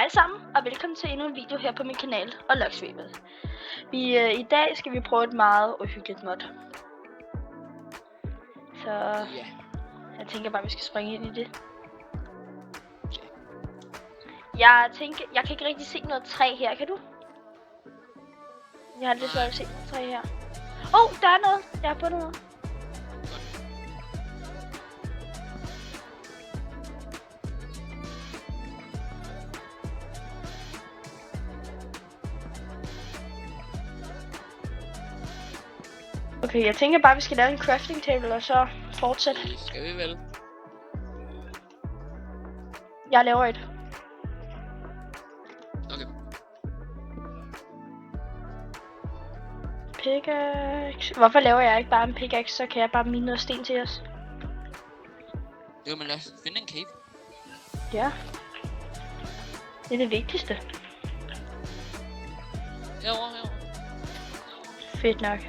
Hej sammen, og velkommen til endnu en video her på min kanal og Logsweepet. I dag skal vi prøve et meget uhyggeligt mod. Så jeg tænker bare, vi skal springe ind i det. Jeg kan ikke rigtig se noget træ her, kan du? Jeg har lidt svært at se noget træ her. Der er noget. Jeg har fundet noget. Okay, jeg tænker bare, vi skal lave en crafting table og så fortsætte. Det skal vi vel. Jeg laver et. Okay. Pickaxe. Hvorfor laver jeg ikke bare en pickaxe, så kan jeg bare mine noget sten til os? Jo, men lad os finde en cave. Ja. Det er det vigtigste. Herovre. Fedt nok.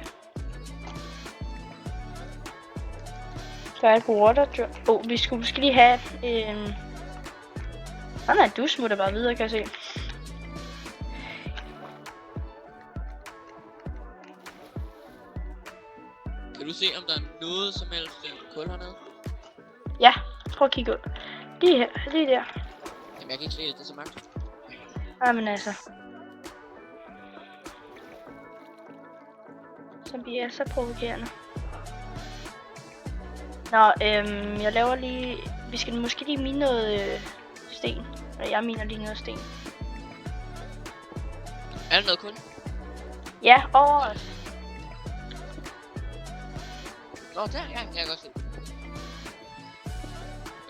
Så er et water. Vi skulle måske lige have en... nej, du smutter bare videre, kan jeg se. Kan du se, om der er noget som helst kul hernede? Ja, prøv at kigge ud. Lige her, lige der. Jamen, jeg kan ikke se det, det er så mørkt. Jamen altså. Så vi er så provokerende. Nå, jeg laver lige... Vi skal måske lige mine noget sten. Eller jeg miner lige noget sten. Er der noget kul? Ja, over os. Nå, der, ja, jeg kan godt se.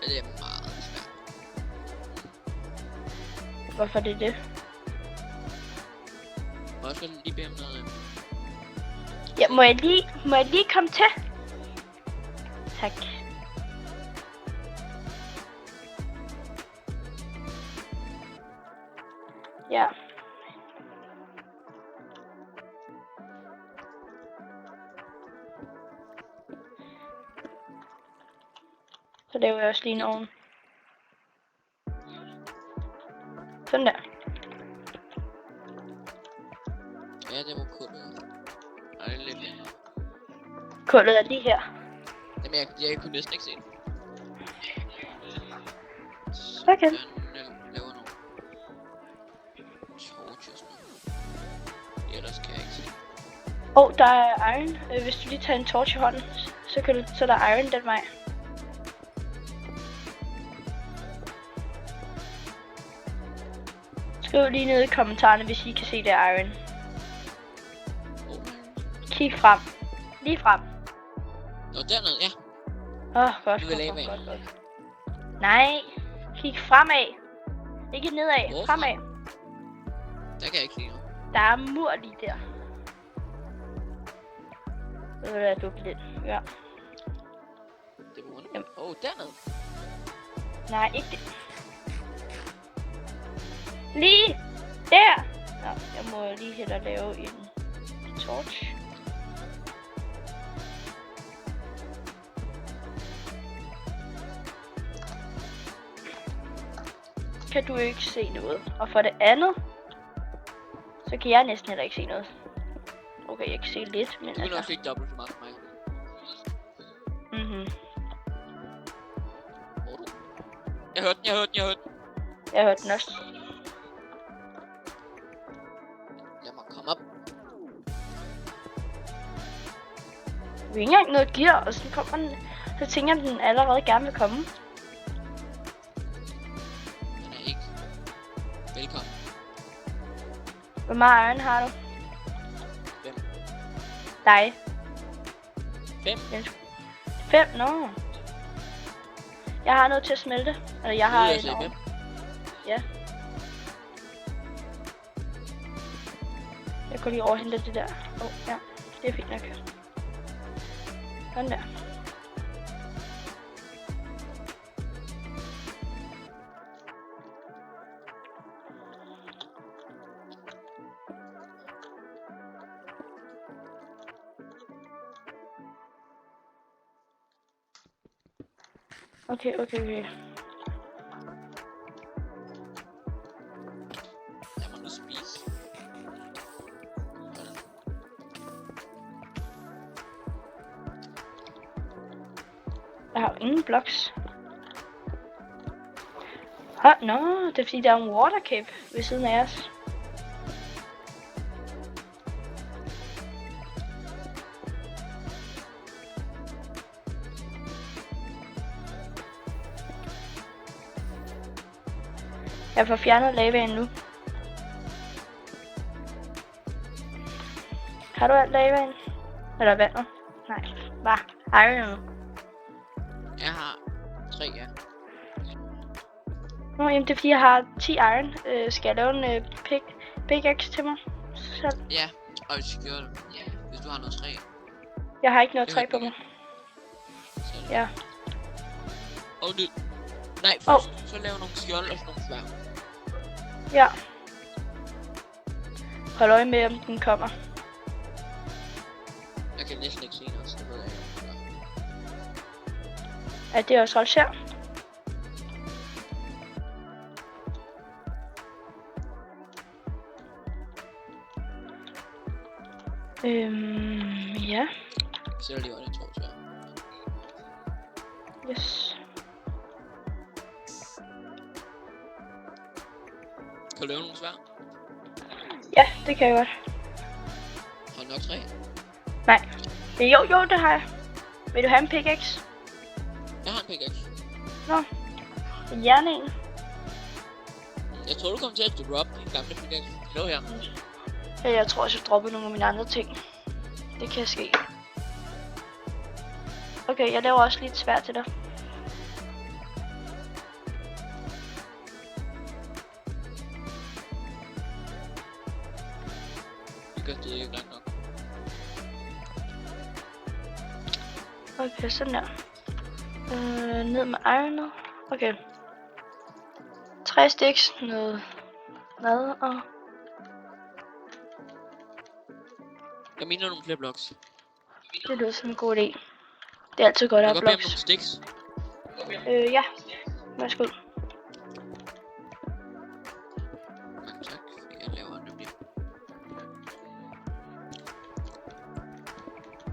Men det er meget svært. Hvorfor det er det? Må jeg også lige bede om noget? Ja, må jeg lige komme til? Tak. Ja. Så laver jeg også lige en ovn. Sådan der. Ja, det var kullet. Ej, lidt mere. Kullet er lige her. Jamen, jeg kunne næsten ikke se det. Okay. Jeg laver nogle torches nu. Ellers kan jeg ikke se. Der er iron. Hvis du lige tager en torch i hånden, så er der iron den vej. Skriv lige nede i kommentarerne, hvis I kan se det er iron. Kig frem. Lige frem. Nå, dernede, ja. Godt. Nej. Kig fremad. Ikke nedad. Hvorfra? Fremad. Der kan jeg ikke se noget. Der er mur lige der. Ved du hvad, du er blind. Ja. Det var rundt. Dernede. Nej, ikke det. Lige der. Nå, jeg må lige hellere lave en torch. Kan du ikke se noget. Og for det andet, så kan jeg næsten heller ikke se noget. Okay, jeg kan se lidt, men du kan nok se dobbelt så meget som mig. Hvor er du? Jeg hørte den. Jeg hørte den også. Lad mig komme op. Vi har ikke engang noget gear, og så kommer den. Så tænker jeg, den allerede gerne vil komme. Den er ikke. Velkommen. Hvor meget iron har du? 5. Dig. 5? 5? Nå. Jeg har noget til at smelte. Eller jeg har en ovn. Ja. Jeg kunne lige overhente det der. Ja. Det er fint nok. Sådan der. Okay. at spise. Jeg har jo ingen blocks. Nå, det er fordi der er en water cave ved siden af os. Jeg får fjernet lavaen nu. Har du alt lavaen? Eller vandet? Nej, bare iron. Jeg har 3, ja. Nå, jamen det er fordi jeg har 10 iron. Skal jeg lave en pickaxe til mig selv? Ja, og vi skal gøre det. Ja, hvis du har noget træ. Jeg har ikke noget Det træ hørte på du mig. Så Ja. det. Nej, først så laver nogle skjold og sådan nogle sværd. Ja. Hold øje med, om den kommer. Jeg kan næsten ikke se noget, så ved jeg ikke. Er det også holdt her? Ja. Så er det lige, hvad jeg tror, så. Yes. Kan du lave nogle sværd? Ja, det kan jeg godt. Har du nok træ? Nej. Jo, det har jeg. Vil du have en pickaxe? Jeg har en pickaxe. Nå. En jern en. Jeg tror, du kommer til at droppe din gamle pickaxe. Lå her. Ja, jeg tror også, jeg dropper nogle af mine andre ting. Det kan ske. Okay, jeg laver også lidt svært til dig. Det gør det ikke langt nok. Okay, sådan der. Ned med ironet. Okay. 3 sticks, noget mad og... Jeg mener nogle flere blocks. Det lyder som en god idé. Det er altid godt at Jeg have kan godt bede om blocks. nogle sticks. Ja. Værsgo. Mange tak. Jeg laver nemlig.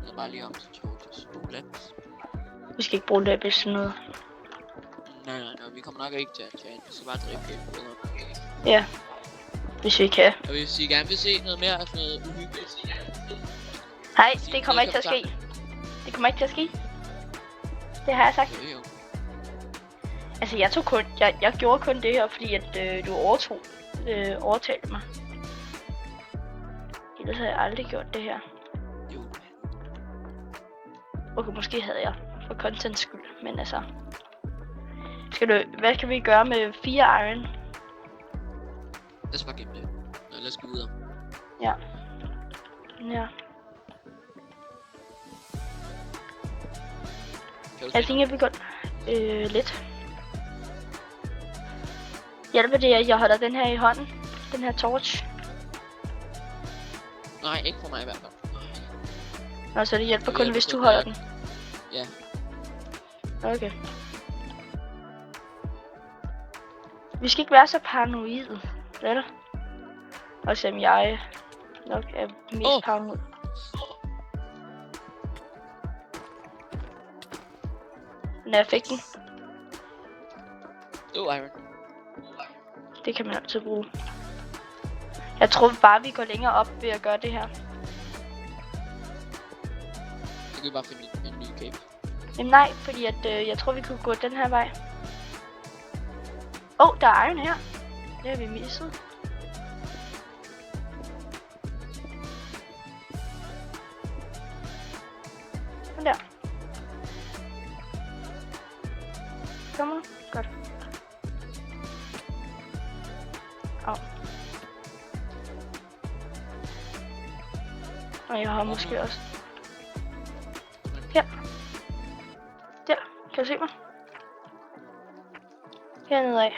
Jeg er bare lige om til 2 til bullets. Vi skal ikke bruge det til sådan noget. Nej, vi kommer nok ikke til at tage. Vi skal bare drikke det. Ja. Hvis vi kan. Og hvis I gerne vil se noget mere af sådan noget uhyggeligt. Nej, det kommer ikke til at ske. Det kommer ikke til at ske. Det har jeg sagt. Jo. Altså, jeg gjorde kun det her, fordi at du overtalte mig. Ellers havde jeg aldrig gjort det her. Jo. Okay, måske havde jeg for contents skyld, men altså. Hvad kan vi gøre med 4 iron? Lad os bare gemme det. Nå, lad os gå videre. Ja. Jeg tænker, vi går lidt. Hjælper det, at jeg holder den her i hånden? Den her torch? Nej, ikke for mig i hvert fald. Nå, så det hjælper kun, hvis du holder den? Ja. Okay. Vi skal ikke være så paranoide, vel? Og selvom jeg nok er mest paranoid. Når jeg fik den. Iron. Det kan man altid bruge. Jeg tror bare, vi går længere op ved at gøre det her. Så kan vi bare finde en ny cave. Jamen nej, fordi at, jeg tror, vi kunne gå den her vej. Der er iron her. Det har vi misset. Sådan der. Kom nu. Godt. Au. Og jeg har måske også. Her. Der. Kan du se mig? Hernede af.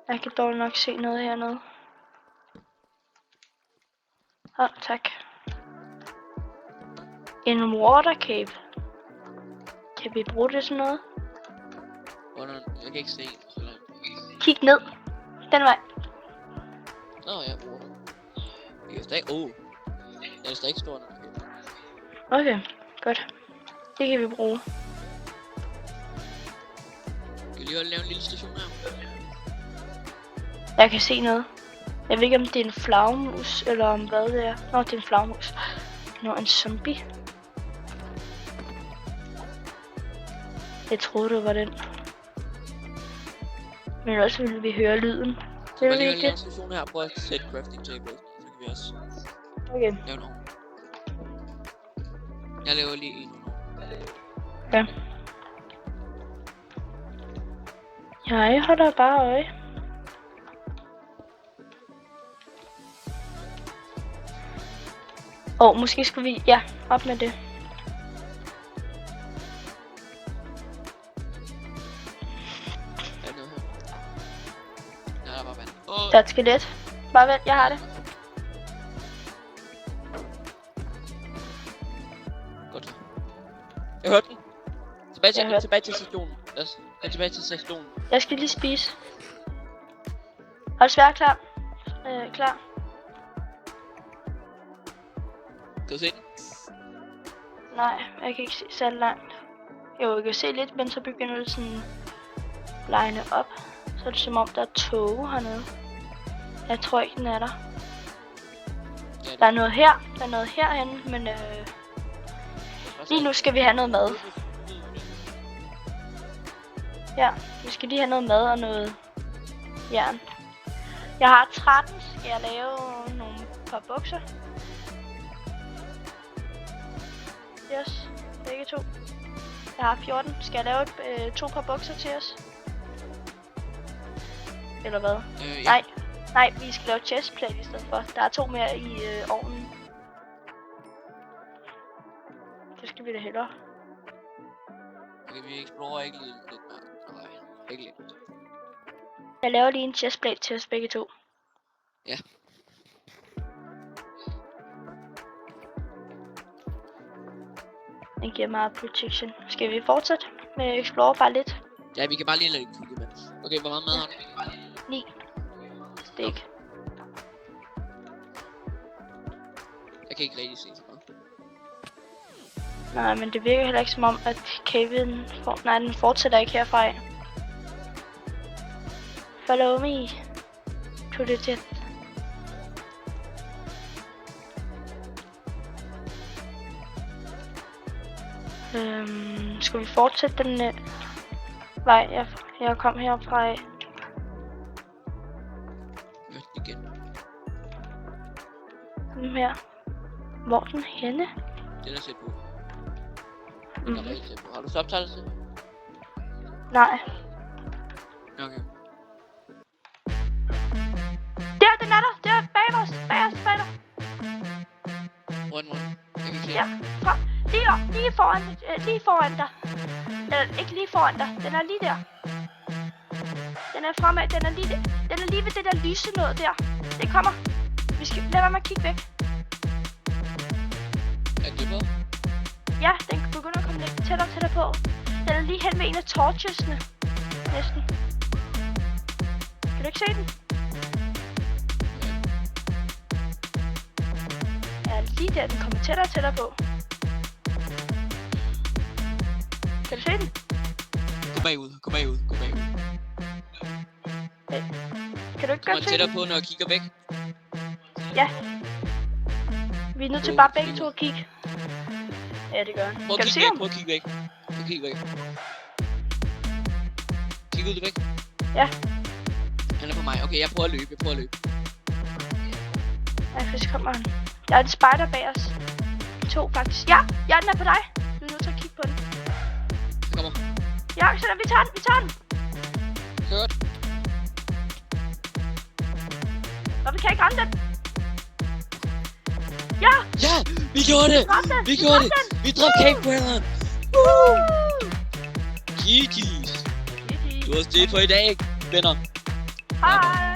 Jeg kan dog nok se noget hernede. Tak. En water cave. Kan vi bruge det sådan noget? Jeg kan ikke se så langt. Kig ned. Den vej. Nå ja, bror. Vi kan stadig... Den er stadig ikke stor nok. Okay, godt. Det kan vi bruge. Skal vi lige lave en lille station her? Jeg kan se noget. Jeg ved ikke om det er en flagmus, eller om hvad det er. Nå, det er en flagmus. Nå, en zombie. Jeg troede, det var den. Men også ville vi høre lyden. Det er lige ikke lave en det. station her. Prøv at sætte crafting table. Så kan vi også Okay. lave noget. Jeg laver lige en. Ja. Jeg holder bare øje. Måske skulle vi... Ja, op med det. Der er noget her. Ja, der er bare vand. Der er et skelet. Bare vent, jeg har det. Godt. Jeg hørte den. Tilbage til stationen. Lad os tilbage til stationen. Jeg skal lige spise. Hold svær klar. Klar. Kan du se den? Nej, jeg kan ikke se så langt. Jo, jeg kan se lidt, men så begynder det sådan line op. Så er det som om, der er tog hernede. Jeg tror ikke, den er der. Ja, Der er noget her, der er noget herhenne, men lige nu skal vi have noget mad. Ja, vi skal lige have noget mad og noget jern. Jeg har 13, skal jeg lave nogle par bukser? Yes, begge to. Jeg har 14. Skal jeg lave 2 par bukser til os? Eller hvad? ja. Nej, vi skal lave chestplate i stedet for. Der er 2 mere i ovnen. Det skal vi da hellere. Okay, vi explorer ikke lige lidt. Nej, ikke lidt. Jeg laver lige en chestplate til os begge to. Ja. Den giver meget protection. Skal vi fortsætte med explore bare lidt? Ja, vi kan bare lige lade det kigge, men... Okay, hvor meget mad har du? 9 stik. Jeg kan ikke rigtig se så meget. Nej, men det virker heller ikke som om, at caven den fortsætter ikke herfra af. Follow me to the jet. Skal vi fortsætte den vej, jeg kom herfra af? Hørte den igen. Den her. Hvor er den henne? Den er set på. Den er rigtig set på. Har du subtitles til? Nej. Okay. Der, den er der! Der, bag os! Bag dig! Hvor er den? Jeg kan ikke se Ja, lige foran dig. Eller ikke lige foran dig, den er lige der. Den er fremad, den er lige ved det der lyse noget der. Det kommer. Vi skal lad være med at kigge væk. Er det på? Ja, den begynder at komme lidt tættere på. Den er lige hen ved en af torchesne. Næsten. Kan du ikke se den? Ja, lige der, den kommer tættere på. Kan du se den? Gå bagud. Kan du ikke Kommer godt se tættere den? på, når jeg kigger væk. Ja. Vi er nødt til bare begge to at kigge. Ja, det gør han. Prøv Kan at du se kigge væk, ham? prøv at kigge væk. Kig ud væk. Ja. Han er på mig. Okay, jeg prøver at løbe. Ja, så kommer han. Der er en spider bag os. 2 faktisk. Ja, den er på dig. Du er nødt til at kigge på den. Han kommer. Ja, så vi tager den. Godt. Og vi kan ikke ramme den. Ja, Ja, vi gjorde det. ramte den. Vi gjorde det. ramte den. Vi dræbte Cave-brænderen. GG's. GG. Det var det for i dag, venner. Hej.